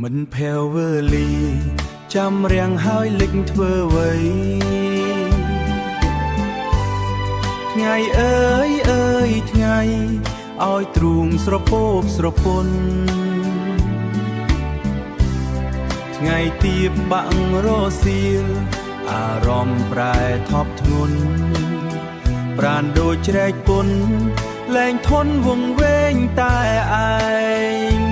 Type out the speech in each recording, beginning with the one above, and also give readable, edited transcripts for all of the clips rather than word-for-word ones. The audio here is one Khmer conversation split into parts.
មិនផែវវើលីចាំរាំងហើយលិចធ្វើអ្វីថ្ងៃអើយអើយថ្ងៃឲ្យទ្រូងស្រពោបស្រពន់ថ្ងៃទៀបបាក់រសៀលអារម្មណ៍ប្រែថប់ធ្ងន់ប្រានដូចជ្រែកពុនលែងធន់វង្វេងតែឯង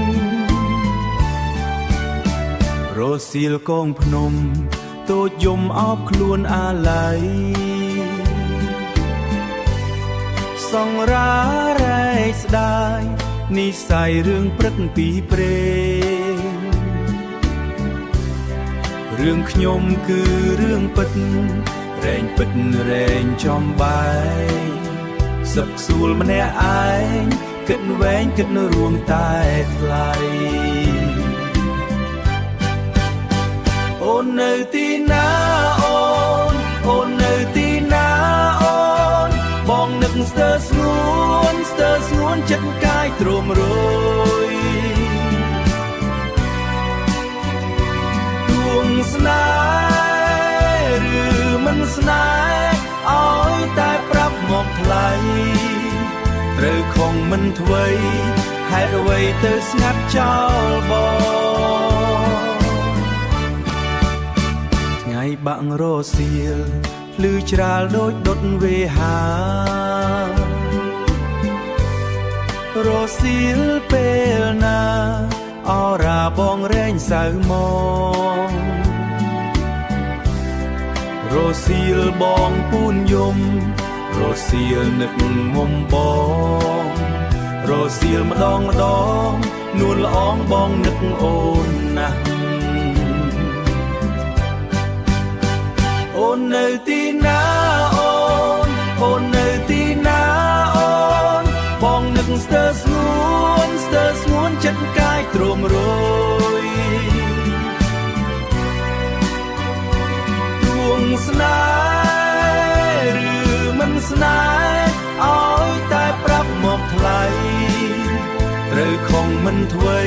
រសៀលកងភ្នំតូចយំអោបខ្លួនអាឡ័យសង្រារែកស្ដាយនិស័យរឿងព្រឹកពីព្រេងរឿងខ្ញុំគឺរឿងពិតរែងពិតរែងចំបែកសឹកសួលម្នាក់ឯងគិតវែងគិតរួមតែថ្លៃអូននៅទីណាអូននៅទីណាអូនបងនឹកស្ទើរស្ងួនចិត្តកាយទ្រមរយដួងស្នេហ៍ឬមិនស្នេហ៍ឲ្យតែប្រាប់មកថ្លៃត្រូវខំមិនអ្វីហេតុអ្វីទៅស្ងាត់ចោលបងថ្ងៃបាក់រសៀលភ្លឺច្រាលដូចដុតវេហារសៀលពេលណាអរាបងរែងសៅមករសៀលបងពូនយំរសៀលនឹកមុំបងរសៀលម្ដងនួនល្អងបងនឹកអូនណាស់អូននៅទីណាអូននៅទីណាអូនបងនឹកស្ទើរស្ងួនចិត្តកាយទ្រមរយដួងស្នេហ៍ឬមិនស្នេហ៍ឲ្យតែប្រាប់មកថ្លៃត្រូវខំមិនអ្វី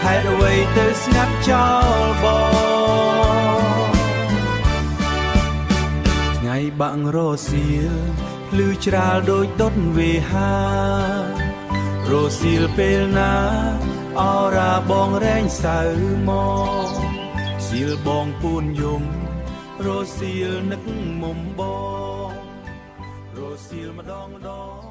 ហេតុអ្វីទៅស្ងាត់ចោលបងថ្ងៃបាក់រសៀលភ្លឺច្រាលដូចដុតវេហារសៀលពេលណាអរាបងរែងសៅមកសៀលបងពូនយំរសៀលនឹកមុំបងរសៀលម្ដង